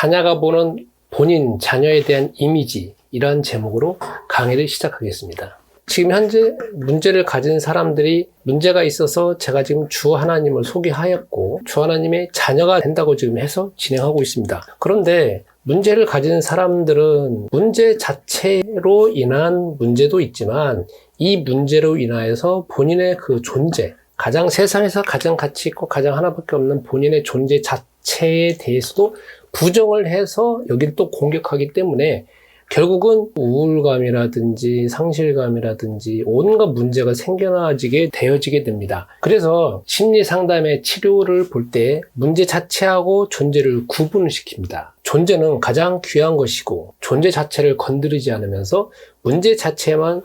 자녀가 보는 본인 자녀에 대한 이미지, 이런 제목으로 강의를 시작하겠습니다. 지금 현재 문제를 가진 사람들이 문제가 있어서 제가 지금 주 하나님을 소개하였고 주 하나님의 자녀가 된다고 지금 해서 진행하고 있습니다. 그런데 문제를 가진 사람들은 문제 자체로 인한 문제도 있지만 이 문제로 인하여서 본인의 그 존재, 가장 세상에서 가장 가치 있고 가장 하나밖에 없는 본인의 존재 자체에 대해서도 부정을 해서 여기를 또 공격하기 때문에 결국은 우울감이라든지 상실감이라든지 온갖 문제가 생겨나게 되어지게 됩니다. 그래서 심리상담의 치료를 볼 때 문제 자체하고 존재를 구분을 시킵니다. 존재는 가장 귀한 것이고 존재 자체를 건드리지 않으면서 문제 자체만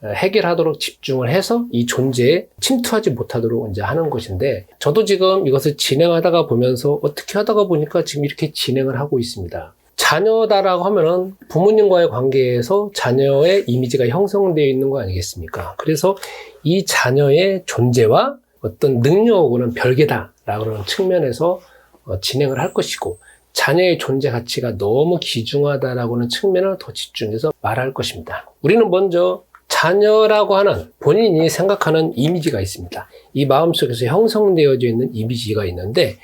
해결하도록 집중을 해서 이 존재에 침투하지 못하도록 이제 하는 것인데, 저도 지금 이것을 진행하다가 보면서 어떻게 하다가 보니까 지금 이렇게 진행을 하고 있습니다. 자녀다라고 하면은 부모님과의 관계에서 자녀의 이미지가 형성되어 있는 거 아니겠습니까? 그래서 이 자녀의 존재와 어떤 능력하고는 별개다라고 하는 측면에서 진행을 할 것이고, 자녀의 존재 가치가 너무 귀중하다라고 하는 측면을 더 집중해서 말할 것입니다. 우리는 먼저 자녀라고 하는 본인이 생각하는 이미지가 있습니다. 이 마음속에서 형성되어져 있는 이미지가 있는데,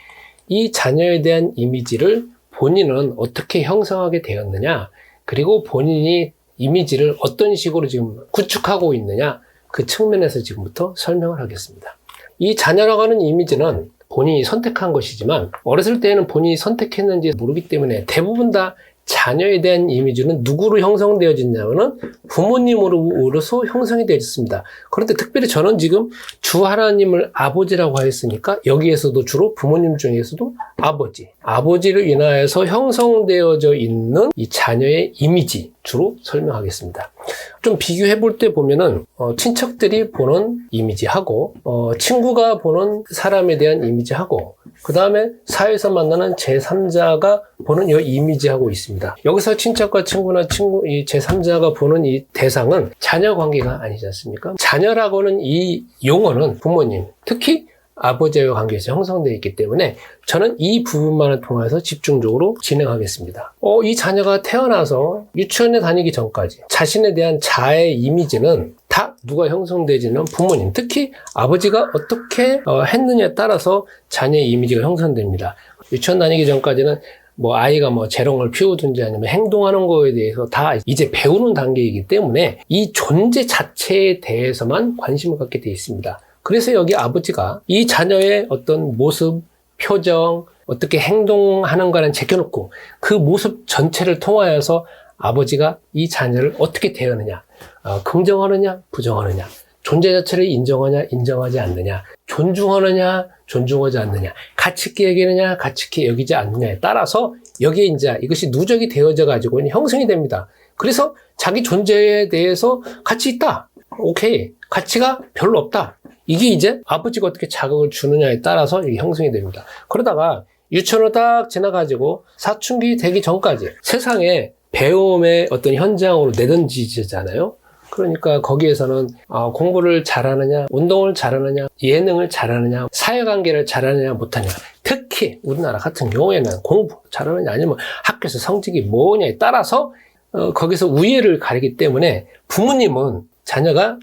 이 자녀에 대한 이미지를 본인은 어떻게 형성하게 되었느냐, 그리고 본인이 이미지를 어떤 식으로 지금 구축하고 있느냐, 그 측면에서 지금부터 설명을 하겠습니다. 이 자녀라고 하는 이미지는 본인이 선택한 것이지만 어렸을 때는 본인이 선택했는지 모르기 때문에 대부분 다 자녀에 대한 이미지는 누구로 형성되어졌냐면은 부모님으로서 형성이 되어졌습니다. 그런데 특별히 저는 지금 주 하나님을 아버지라고 하였으니까 여기에서도 주로 부모님 중에서도 아버지를 인하여서 형성되어져 있는 이 자녀의 이미지 주로 설명하겠습니다. 좀 비교해 볼 때 보면은 친척들이 보는 이미지하고 친구가 보는 사람에 대한 이미지하고 그 다음에 사회에서 만나는 제3자가 보는 이 이미지하고 있습니다. 여기서 친척과 친구나 이 제3자가 보는 이 대상은 자녀 관계가 아니지 않습니까? 자녀라고는 이 용어는 부모님, 특히 아버지와 관계에서 형성되어 있기 때문에 저는 이 부분만을 통해서 집중적으로 진행하겠습니다. 이 자녀가 태어나서 유치원에 다니기 전까지 자신에 대한 자아의 이미지는 다 누가 형성되지는 부모님, 특히 아버지가 어떻게 했느냐에 따라서 자녀의 이미지가 형성됩니다. 유치원 다니기 전까지는 아이가 재롱을 피우든지 아니면 행동하는 거에 대해서 다 이제 배우는 단계이기 때문에 이 존재 자체에 대해서만 관심을 갖게 되어 있습니다. 그래서 여기 아버지가 이 자녀의 어떤 모습, 표정, 어떻게 행동하는가는 제껴놓고 그 모습 전체를 통하여서 아버지가 이 자녀를 어떻게 대하느냐, 긍정하느냐, 부정하느냐, 존재 자체를 인정하냐, 인정하지 않느냐, 존중하느냐, 존중하지 않느냐, 가치 있게 여기느냐, 가치 있게 여기지 않느냐에 따라서 여기에 이제 이것이 누적이 되어져 가지고 형성이 됩니다. 그래서 자기 존재에 대해서 가치 있다, 오케이, 가치가 별로 없다, 이게 이제 아버지가 어떻게 자극을 주느냐에 따라서 이게 형성이 됩니다. 그러다가 유치원을 딱 지나가지고 사춘기 되기 전까지 세상에 배움의 어떤 현장으로 내던지잖아요. 그러니까 거기에서는 공부를 잘하느냐, 운동을 잘하느냐, 예능을 잘하느냐, 사회관계를 잘하느냐, 못하느냐, 특히 우리나라 같은 경우에는 공부 잘하느냐 아니면 학교에서 성적이 뭐냐에 따라서 거기서 우위를 가리기 때문에 부모님은 자녀가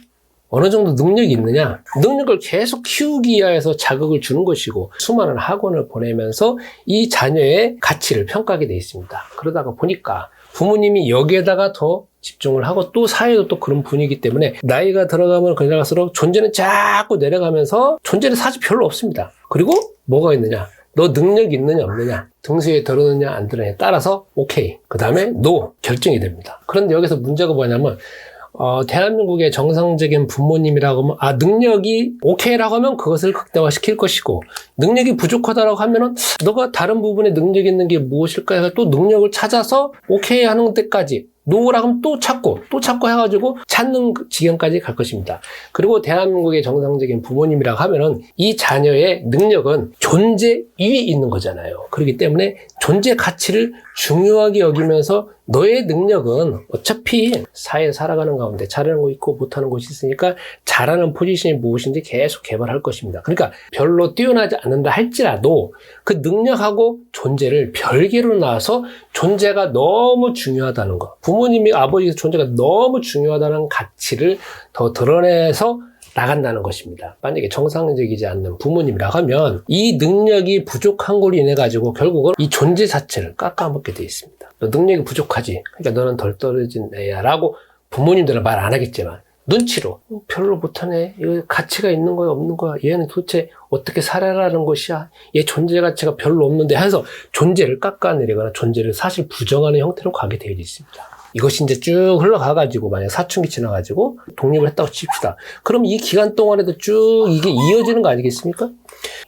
어느 정도 능력이 있느냐, 능력을 계속 키우기 위해서 자극을 주는 것이고 수많은 학원을 보내면서 이 자녀의 가치를 평가하게 되어 있습니다. 그러다가 보니까 부모님이 여기에다가 더 집중을 하고 또 사회도 또 그런 분위기 때문에 나이가 들어가면 들어갈수록 존재는 자꾸 내려가면서 존재는 사실 별로 없습니다. 그리고 뭐가 있느냐, 너 능력이 있느냐 없느냐, 등수에 들어오느냐 안 들어오느냐에 따라서 오케이, 그 다음에 노 결정이 됩니다. 그런데 여기서 문제가 뭐냐면 대한민국의 정상적인 부모님이라고 하면 능력이 오케이라고 하면 그것을 극대화시킬 것이고, 능력이 부족하다라고 하면은 너가 다른 부분에 능력이 있는 게 무엇일까 해서 또 능력을 찾아서 오케이 하는 데까지 놓으라고 하면 또 찾고 해가지고 찾는 지경까지 갈 것입니다. 그리고 대한민국의 정상적인 부모님이라고 하면은 이 자녀의 능력은 존재 위에 있는 거잖아요. 그렇기 때문에 존재 가치를 중요하게 여기면서 너의 능력은 어차피 사회에 살아가는 가운데 잘하는 거 있고 못하는 것이 있으니까 잘하는 포지션이 무엇인지 계속 개발할 것입니다. 그러니까 별로 뛰어나지 않는다 할지라도 그 능력하고 존재를 별개로 놔서 존재가 너무 중요하다는 거, 부모님이 아버지의 존재가 너무 중요하다는 가치를 더 드러내서 나간다는 것입니다. 만약에 정상적이지 않는 부모님이라고 하면 이 능력이 부족한 걸로 인해 가지고 결국은 이 존재 자체를 깎아먹게 돼 있습니다. 너 능력이 부족하지, 그러니까 너는 덜 떨어진 애야 라고 부모님들은 말 안 하겠지만 눈치로 별로 못하네, 이거 가치가 있는 거야 없는 거야, 얘는 도대체 어떻게 살아라는 것이야, 얘 존재 가치가 별로 없는데 해서 존재를 깎아내리거나 존재를 사실 부정하는 형태로 가게 되어 있습니다. 이것이 이제 쭉 흘러가가지고 만약 사춘기 지나가지고 독립을 했다고 칩시다. 그럼 이 기간 동안에도 쭉 이게 이어지는 거 아니겠습니까?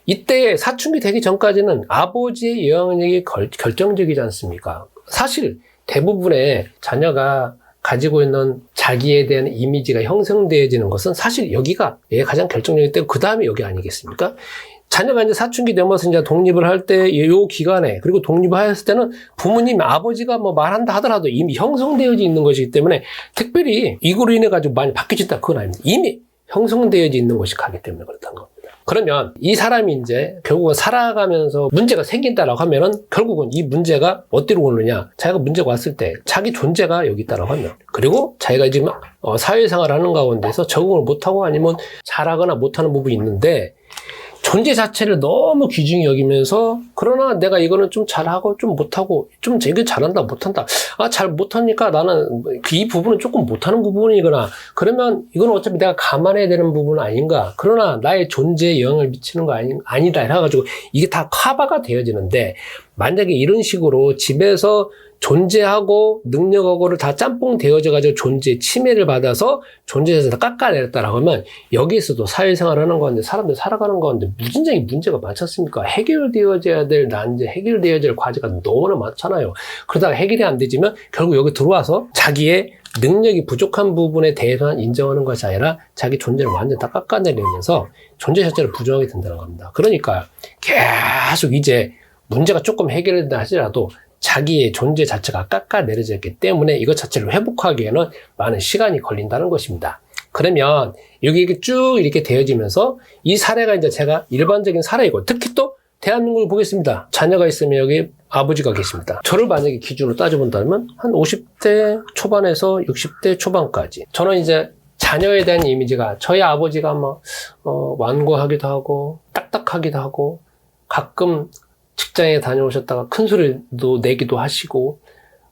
이때 사춘기 되기 전까지는 아버지의 영향력이 결정적이지 않습니까? 사실 대부분의 자녀가 가지고 있는 자기에 대한 이미지가 형성되어지는 것은 사실 여기가 가장 결정적이기 때문에 그 다음에 여기 아니겠습니까? 자녀가 이제 사춘기 되면서 이제 독립을 할 때 요 기간에, 그리고 독립을 했을 때는 부모님, 아버지가 뭐 말한다 하더라도 이미 형성되어져 있는 것이기 때문에 특별히 이거로 인해 가지고 많이 바뀌어진다 그건 아닙니다. 이미 형성되어져 있는 것이 가기 때문에 그렇다는 겁니다. 그러면 이 사람이 이제 결국은 살아가면서 문제가 생긴다라고 하면은 결국은 이 문제가 어디로 오느냐, 자기가 문제가 왔을 때 자기 존재가 여기 있다라고 하면, 그리고 자기가 지금 사회생활 하는 가운데서 적응을 못하고 아니면 잘하거나 못하는 부분이 있는데 존재 자체를 너무 귀중히 여기면서, 그러나 내가 이거는 좀 잘하고 좀 못하고, 좀 이거 잘한다 못한다, 잘 못하니까 나는 이 부분은 조금 못하는 부분이거나, 그러면 이건 어차피 내가 감안해야 되는 부분은 아닌가, 그러나 나의 존재에 영향을 미치는 거 아니다 해가지고 이게 다 커버가 되어지는데, 만약에 이런 식으로 집에서 존재하고 능력하고를 다 짬뽕 되어져가지고 존재 침해를 받아서 존재에서 다 깎아내렸다라고 하면 여기에서도 사회생활 하는 가운데 사람들 살아가는 가운데 무진장이 문제가 많지 않습니까? 해결되어져야 될 난제, 해결되어야 될 과제가 너무나 많잖아요. 그러다가 해결이 안 되지만 결국 여기 들어와서 자기의 능력이 부족한 부분에 대해서만 인정하는 것이 아니라 자기 존재를 완전히 다 깎아내리면서 존재 자체를 부정하게 된다는 겁니다. 그러니까 계속 이제 문제가 조금 해결된다 하더라도 자기의 존재 자체가 깎아내려졌기 때문에 이것 자체를 회복하기에는 많은 시간이 걸린다는 것입니다. 그러면 여기 쭉 이렇게 되어지면서 이 사례가 이제 제가 일반적인 사례이고, 특히 또 대한민국을 보겠습니다. 자녀가 있으면 여기 아버지가 계십니다. 저를 만약에 기준으로 따져본다면 한 50대 초반에서 60대 초반까지 저는 이제 자녀에 대한 이미지가 저희 아버지가 막 완고하기도 하고 딱딱하기도 하고 가끔 직장에 다녀오셨다가 큰 소리도 내기도 하시고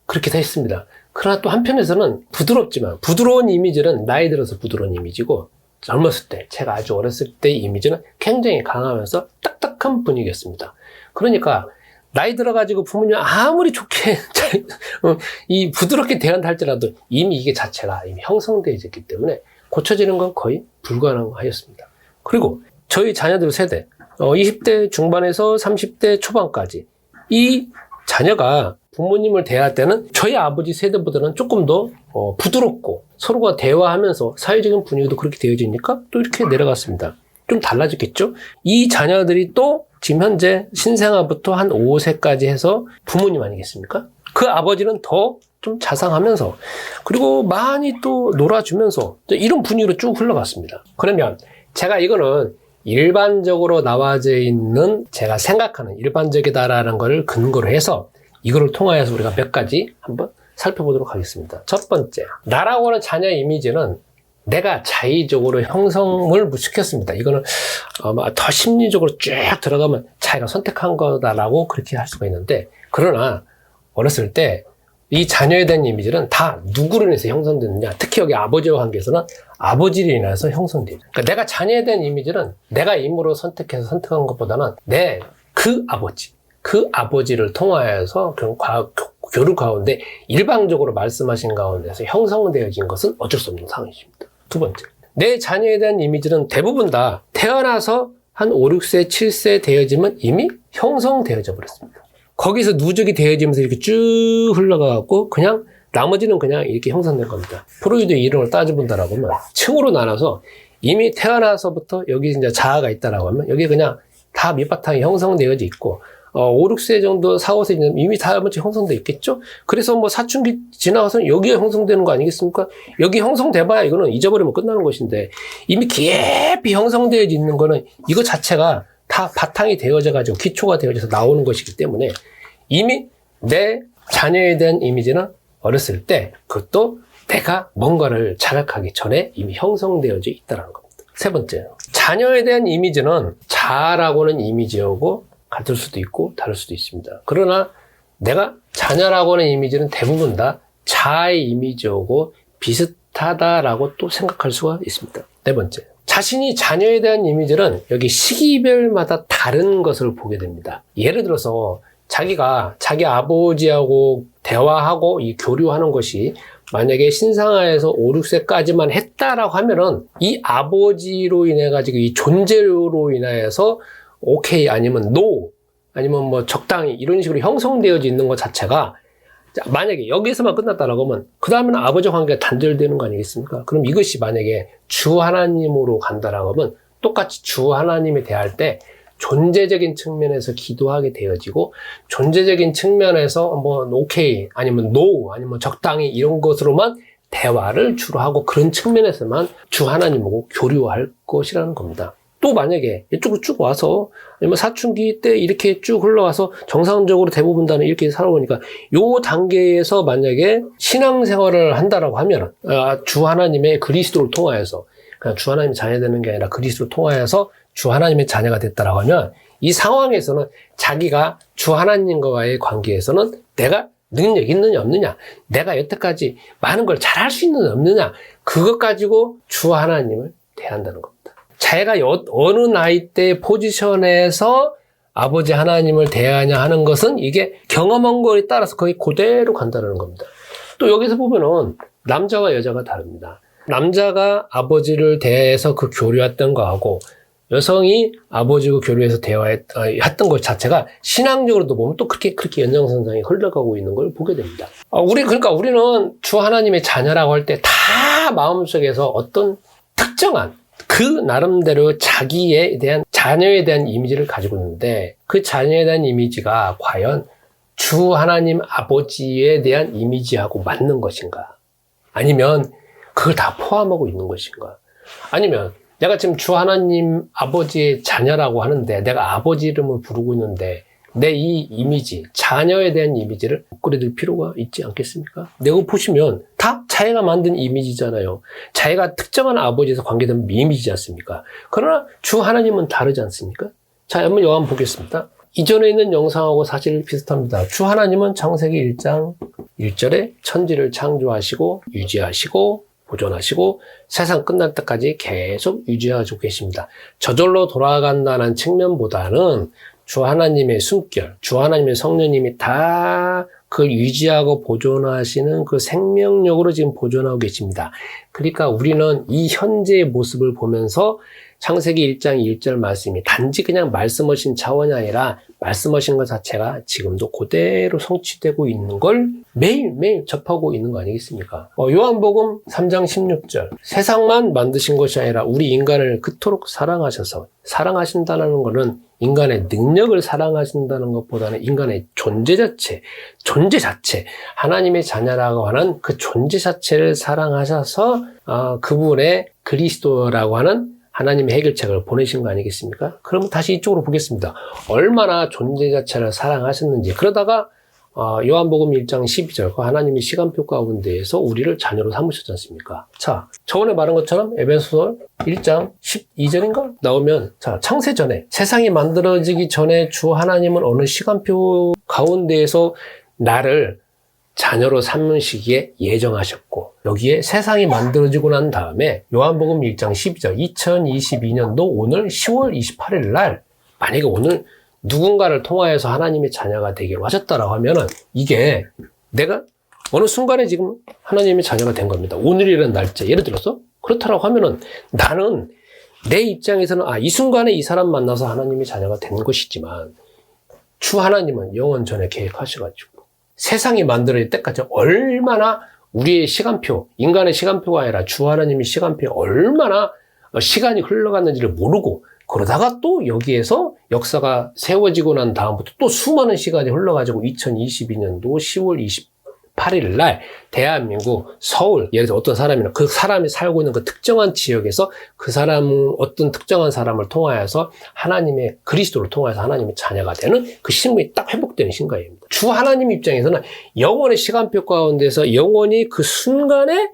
그렇게 다 했습니다. 그러나 또 한편에서는 부드럽지만, 부드러운 이미지는 나이 들어서 부드러운 이미지고, 젊었을 때, 제가 아주 어렸을 때 이미지는 굉장히 강하면서 딱딱한 분위기였습니다. 그러니까 나이 들어가지고 부모님 아무리 좋게 이 부드럽게 대한다 할지라도 이미 이게 자체가 이미 형성되어 있기 때문에 고쳐지는 건 거의 불가능하였습니다. 그리고 저희 자녀들 세대 20대 중반에서 30대 초반까지 이 자녀가 부모님을 대할 때는 저희 아버지 세대보다는 조금 더 부드럽고 서로가 대화하면서 사회적인 분위기도 그렇게 되어지니까 또 이렇게 내려갔습니다. 좀 달라졌겠죠? 이 자녀들이 또 지금 현재 신생아부터 한 5세까지 해서 부모님 아니겠습니까? 그 아버지는 더 좀 자상하면서 그리고 많이 또 놀아주면서 이런 분위기로 쭉 흘러갔습니다. 그러면 제가 이거는 일반적으로 나와져 있는 제가 생각하는 일반적이다라는 걸 근거로 해서 이거를 통하여서 우리가 몇 가지 한번 살펴보도록 하겠습니다. 첫 번째, 나라고 하는 자녀 이미지는 내가 자의적으로 형성을 시켰습니다. 이거는 아마 더 심리적으로 쭉 들어가면 자기가 선택한 거다라고 그렇게 할 수가 있는데, 그러나 어렸을 때 이 자녀에 대한 이미지는 다 누구로 인해서 형성되느냐, 특히 여기 아버지와 관계에서는 아버지로 인해서 형성돼요. 그러니까 내가 자녀에 대한 이미지는 내가 임으로 선택해서 선택한 것보다는 그 아버지를 통하여서 교류 가운데 일방적으로 말씀하신 가운데서 형성되어진 것은 어쩔 수 없는 상황입니다. 두 번째, 내 자녀에 대한 이미지는 대부분 다 태어나서 한 5, 6세, 7세 되어지면 이미 형성되어져 버렸습니다. 거기서 누적이 되어지면서 이렇게 쭉 흘러가갖고 그냥 나머지는 그냥 이렇게 형성된 겁니다. 프로이드의 이론을 따져본다라고 하면 층으로 나눠서 이미 태어나서부터 여기 이제 자아가 있다라고 하면 여기 그냥 다 밑바탕이 형성되어져 있고 5, 6세 정도, 4, 5세 이미 다 형성돼 있겠죠? 그래서 뭐 사춘기 지나가서 여기에 형성되는 거 아니겠습니까? 여기 형성돼봐야 이거는 잊어버리면 끝나는 것인데 이미 깊이 형성되어 있는 거는 이거 자체가 다 바탕이 되어져가지고 기초가 되어져서 나오는 것이기 때문에 이미 내 자녀에 대한 이미지는 어렸을 때 그것도 내가 뭔가를 자각하기 전에 이미 형성되어져 있다는 겁니다. 세 번째, 자녀에 대한 이미지는 자아라고는 이미지하고 같을 수도 있고 다를 수도 있습니다. 그러나 내가 자녀라고 하는 이미지는 대부분 다 자아의 이미지하고 비슷하다라고 또 생각할 수가 있습니다. 네 번째, 자신이 자녀에 대한 이미지는 여기 시기별마다 다른 것을 보게 됩니다. 예를 들어서 자기가 자기 아버지하고 대화하고 이 교류하는 것이 만약에 신상아에서 5, 6세까지만 했다라고 하면은 이 아버지로 인해 가지고 이 존재로 인해서 오케이 아니면 노 아니면 뭐 적당히 이런 식으로 형성되어져 있는 것 자체가 만약에 여기서만 끝났다라고 하면 그 다음에는 아버지 관계가 단절되는 거 아니겠습니까? 그럼 이것이 만약에 주 하나님으로 간다라고 하면 똑같이 주 하나님에 대할 때 존재적인 측면에서 기도하게 되어지고 존재적인 측면에서 뭐 오케이 아니면 노 아니면 적당히 이런 것으로만 대화를 주로 하고 그런 측면에서만 주 하나님하고 교류할 것이라는 겁니다. 또 만약에 이쪽으로 쭉 와서 아니면 사춘기 때 이렇게 쭉 흘러와서 정상적으로 대부분 다는 이렇게 살아오니까 요 단계에서 만약에 신앙생활을 한다라고 하면 주 하나님의 그리스도를 통하여서 그냥 주 하나님의 자녀 되는 게 아니라 그리스도를 통하여서 주 하나님의 자녀가 됐다라고 하면 이 상황에서는 자기가 주 하나님과의 관계에서는 내가 능력이 있느냐 없느냐 내가 여태까지 많은 걸 잘할 수 있느냐 없느냐 그것 가지고 주 하나님을 대한다는 겁니다. 자기가 어느 나이 때 포지션에서 아버지 하나님을 대하냐 하는 것은 이게 경험한 거에 따라서 거의 그대로 간다는 겁니다. 또 여기서 보면은 남자와 여자가 다릅니다. 남자가 아버지를 대해서 그 교류했던 거하고 여성이 아버지와 교류해서 대화했던 것 자체가 신앙적으로도 보면 또 그렇게 연장선상에 흘러가고 있는 걸 보게 됩니다. 그러니까 우리는 주 하나님의 자녀라고 할 때 다 마음속에서 어떤 특정한 그 나름대로 자기에 대한 자녀에 대한 이미지를 가지고 있는데 그 자녀에 대한 이미지가 과연 주 하나님 아버지에 대한 이미지하고 맞는 것인가? 아니면 그걸 다 포함하고 있는 것인가? 아니면 내가 지금 주 하나님 아버지의 자녀라고 하는데 내가 아버지 이름을 부르고 있는데 내 이 이미지, 자녀에 대한 이미지를 업그레이드할 필요가 있지 않겠습니까? 내가 보시면 다 자기가 만든 이미지잖아요. 자기가 특정한 아버지에서 관계된 이미지지 않습니까? 그러나 주 하나님은 다르지 않습니까? 자, 한번 요한 보겠습니다. 이전에 있는 영상하고 사실 비슷합니다. 주 하나님은 창세기 1장 1절에 천지를 창조하시고 유지하시고 보존하시고 세상 끝날 때까지 계속 유지하고 계십니다. 저절로 돌아간다는 측면보다는 주 하나님의 숨결, 주 하나님의 성령님이 다 그 유지하고 보존하시는 그 생명력으로 지금 보존하고 계십니다. 그러니까 우리는 이 현재의 모습을 보면서 창세기 1장 1절 말씀이 단지 그냥 말씀하신 차원이 아니라 말씀하신 것 자체가 지금도 그대로 성취되고 있는 걸 매일매일 접하고 있는 거 아니겠습니까? 요한복음 3장 16절 세상만 만드신 것이 아니라 우리 인간을 그토록 사랑하셔서 사랑하신다는 것은 인간의 능력을 사랑하신다는 것보다는 인간의 존재 자체 하나님의 자녀라고 하는 그 존재 자체를 사랑하셔서 그분의 그리스도라고 하는 하나님의 해결책을 보내신 거 아니겠습니까? 그러면 다시 이쪽으로 보겠습니다. 얼마나 존재 자체를 사랑하셨는지. 그러다가 요한복음 1장 12절 그 하나님의 시간표 가운데에서 우리를 자녀로 삼으셨지 않습니까? 자, 저번에 말한 것처럼 에베소서 1장 12절인가 나오면 자, 창세 전에 세상이 만들어지기 전에 주 하나님은 어느 시간표 가운데에서 나를 자녀로 삼으시기에 예정하셨고 여기에 세상이 만들어지고 난 다음에 요한복음 1장 12절 2022년도 오늘 10월 28일 날 만약에 오늘 누군가를 통하여서 하나님의 자녀가 되기로 하셨다라고 하면은 이게 내가 어느 순간에 지금 하나님의 자녀가 된 겁니다. 오늘이라는 날짜 예를 들어서 그렇다라고 하면은 나는 내 입장에서는 이 순간에 이 사람 만나서 하나님의 자녀가 된 것이지만 주 하나님은 영원 전에 계획하셔가지고 세상이 만들어질 때까지 얼마나 우리의 시간표, 인간의 시간표가 아니라 주 하나님의 시간표에 얼마나 시간이 흘러갔는지를 모르고, 그러다가 또 여기에서 역사가 세워지고 난 다음부터 또 수많은 시간이 흘러가지고 2022년도 10월 28일 날 대한민국 서울, 예를 들어 어떤 사람이나 그 사람이 살고 있는 그 특정한 지역에서 그 사람, 어떤 특정한 사람을 통하여서 하나님의, 그리스도를 통하여서 하나님의 자녀가 되는 그 신분이 딱 회복되는 신가입니다. 주 하나님 입장에서는 영원의 시간표 가운데서 영원히 그 순간에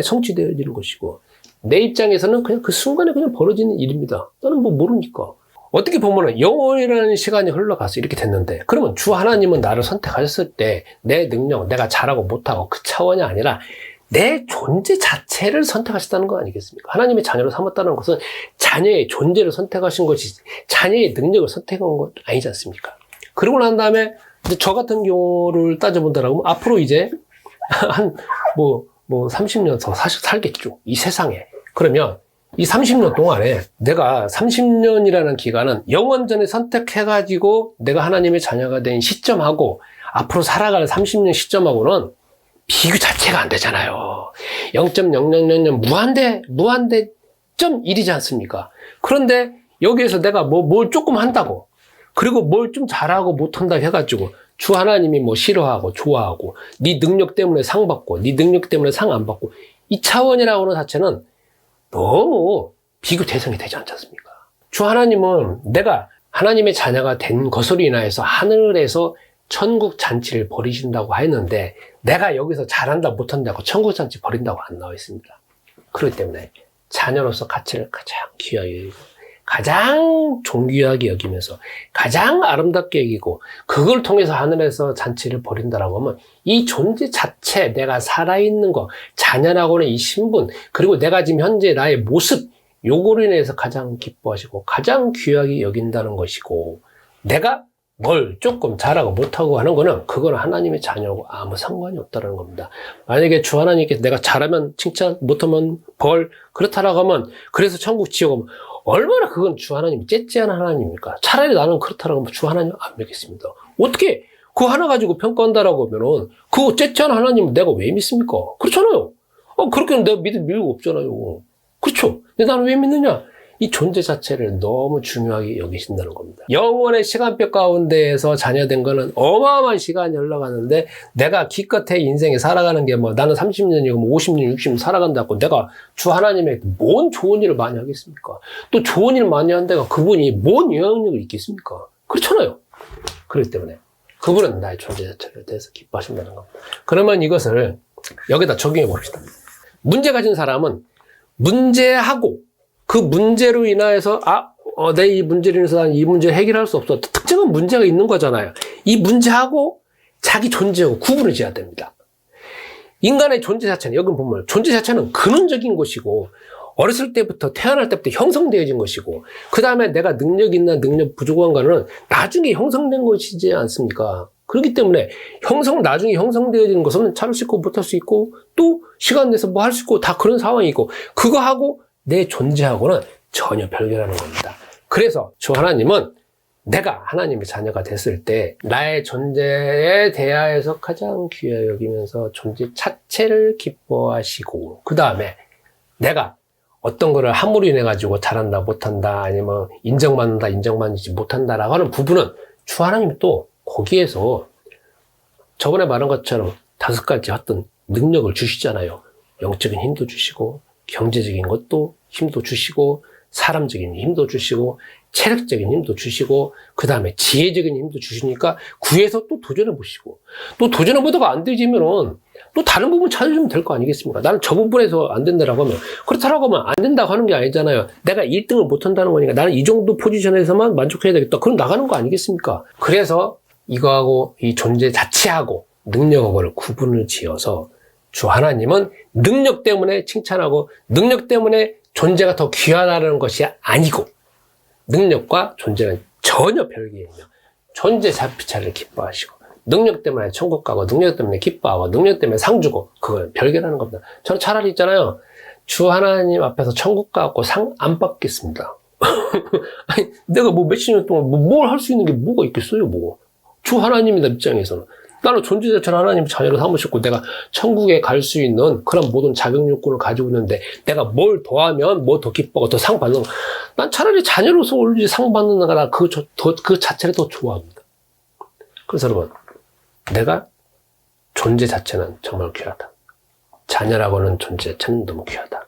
성취되어지는 것이고, 내 입장에서는 그냥 그 순간에 그냥 벌어지는 일입니다. 나는 뭐 모르니까. 어떻게 보면은 영원이라는 시간이 흘러가서 이렇게 됐는데, 그러면 주 하나님은 나를 선택하셨을 때 내 능력, 내가 잘하고 못하고 그 차원이 아니라 내 존재 자체를 선택하셨다는 거 아니겠습니까? 하나님의 자녀로 삼았다는 것은 자녀의 존재를 선택하신 것이지 자녀의 능력을 선택한 것 아니지 않습니까? 그러고 난 다음에 이제 저 같은 경우를 따져본다라고 하면 앞으로 이제 한 30년 더 살겠죠. 이 세상에. 그러면 이 30년 동안에 내가 30년이라는 기간은 영원전에 선택해가지고 내가 하나님의 자녀가 된 시점하고 앞으로 살아갈 30년 시점하고는 비교 자체가 안 되잖아요. 0.0000 무한대 점 1이지 않습니까? 그런데 여기에서 내가 뭘 조금 한다고, 그리고 뭘 좀 잘하고 못한다고 해가지고 주 하나님이 뭐 싫어하고 좋아하고 네 능력 때문에 상 받고 네 능력 때문에 상 안 받고, 이 차원이라고 하는 자체는 너무 비교 대상이 되지 않지 않습니까? 주 하나님은 내가 하나님의 자녀가 된 것으로 인하여서 하늘에서 천국 잔치를 벌이신다고 했는데, 내가 여기서 잘한다 못한다고 천국 잔치 벌인다고 안 나와 있습니다. 그렇기 때문에 자녀로서 가치를 가장 귀하게 여기고 가장 존귀하게 여기면서 가장 아름답게 여기고, 그걸 통해서 하늘에서 잔치를 벌인다라고 하면 이 존재 자체, 내가 살아있는 거, 자녀라고 하는 이 신분, 그리고 내가 지금 현재 나의 모습, 요거로 인해서 가장 기뻐하시고 가장 귀하게 여긴다는 것이고, 내가 뭘 조금 잘하고 못하고 하는 거는 그거는 하나님의 자녀하고 아무 상관이 없다는 겁니다. 만약에 주 하나님께 내가 잘하면 칭찬, 못하면 벌, 그렇다라고 하면, 그래서 천국 지옥 오면 얼마나 그건 주 하나님이 째째한 하나님입니까? 차라리 나는 그렇다라고 하면 주 하나님 안 믿겠습니다. 어떻게 그거 하나 가지고 평가한다라고 하면은 그거 째째한 하나님은 내가 왜 믿습니까? 그렇잖아요. 그렇게는 내가 믿을 이유가 없잖아요. 그렇죠? 근데 나는 왜 믿느냐? 이 존재 자체를 너무 중요하게 여기신다는 겁니다. 영원의 시간표 가운데에서 자녀된 거는 어마어마한 시간이 흘러가는데, 내가 기껏해 인생에 살아가는 게 나는 30년이고 50년, 60년 살아간다고 내가 주 하나님의 뭔 좋은 일을 많이 하겠습니까? 또 좋은 일을 많이 한다가 그분이 뭔 영향력을 있겠습니까? 그렇잖아요. 그렇기 때문에 그분은 나의 존재 자체에 대해서 기뻐하신다는 겁니다. 그러면 이것을 여기다 적용해 봅시다. 문제 가진 사람은 문제하고 그 문제로 인하여서 내 이 문제로 인해서 난 이 문제를 해결할 수 없어. 특정한 문제가 있는 거잖아요. 이 문제하고 자기 존재하고 구분을 지어야 됩니다. 인간의 존재 자체는, 여기 보면 존재 자체는 근원적인 것이고, 어렸을 때부터, 태어날 때부터 형성되어진 것이고, 그 다음에 내가 능력 있나 능력 부족한 거는 나중에 형성된 것이지 않습니까? 그렇기 때문에 나중에 형성되어지는 것은 잘할 수 있고 못할 수 있고, 또 시간 내서 뭐 할 수 있고, 다 그런 상황이고, 그거하고 내 존재하고는 전혀 별개라는 겁니다. 그래서 주 하나님은 내가 하나님의 자녀가 됐을 때 나의 존재에 대하여서 가장 귀하게 여기면서 존재 자체를 기뻐하시고, 그 다음에 내가 어떤 거를 함으로 인해 가지고 잘한다 못한다, 아니면 인정받는다 인정받지 못한다라고 하는 부분은 주 하나님이 또 거기에서 저번에 말한 것처럼 5가지 어떤 능력을 주시잖아요. 영적인 힘도 주시고, 경제적인 것도 힘도 주시고, 사람적인 힘도 주시고, 체력적인 힘도 주시고, 그 다음에 지혜적인 힘도 주시니까 구해서 또 도전해 보시고, 또 도전해 보다가 안 되지면은 또 다른 부분 찾아주면 될 거 아니겠습니까? 나는 저 부분에서 안 된다라고 하면, 그렇다라고 하면 안 된다고 하는 게 아니잖아요. 내가 1등을 못 한다는 거니까 나는 이 정도 포지션에서만 만족해야 되겠다. 그럼 나가는 거 아니겠습니까? 그래서 이거하고 이 존재 자체하고 능력하고를 구분을 지어서 주 하나님은 능력 때문에 칭찬하고, 능력 때문에 존재가 더 귀하다는 것이 아니고, 능력과 존재는 전혀 별개이며 존재 자체를 기뻐하시고, 능력 때문에 천국 가고, 능력 때문에 기뻐하고, 능력 때문에 상 주고, 그건 별개라는 겁니다. 저는 차라리 있잖아요, 주 하나님 앞에서 천국 가고 상 안 받겠습니다. 아니, 내가 몇십 년 동안 뭘 할 수 있는 게 뭐가 있겠어요, 뭐. 주 하나님이다 입장에서는 나는 존재 자체를 하나님 자녀로 삼으셨고 내가 천국에 갈 수 있는 그런 모든 자격 요건을 가지고 있는데 내가 뭘 더하면 뭐 더 기뻐하고 더 상 받는 거. 난 차라리 자녀로서 올지 상 받는 거나 그 자체를 더 좋아합니다. 그래서 여러분, 내가 존재 자체는 정말 귀하다. 자녀라고 하는 존재 자체는 너무 귀하다.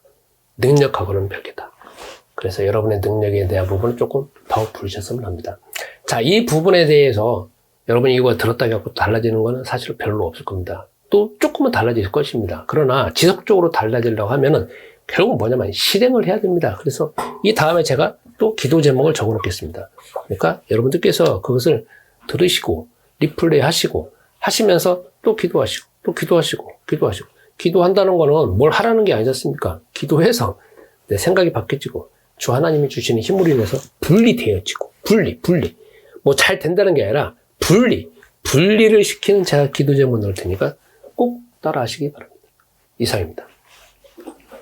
능력하고는 별개다. 그래서 여러분의 능력에 대한 부분은 조금 더 부르셨으면 합니다. 자, 이 부분에 대해서 여러분이 이거 들었다 갖고 달라지는 거는 사실 별로 없을 겁니다. 또 조금은 달라질 것입니다. 그러나 지속적으로 달라지려고 하면은 결국은 뭐냐면 실행을 해야 됩니다. 그래서 이 다음에 제가 또 기도 제목을 적어 놓겠습니다. 그러니까 여러분들께서 그것을 들으시고 리플레이 하시고 하시면서 또 기도하시고 또 기도하시고 기도한다는 거는 뭘 하라는 게 아니지 않습니까? 기도해서 내 생각이 바뀌어지고 주 하나님이 주시는 힘으로 인해서 분리되어지고 분리 뭐 잘 된다는 게 아니라 분리를 시키는 제가 기도 제목 넣을 테니까 꼭 따라 하시기 바랍니다. 이상입니다.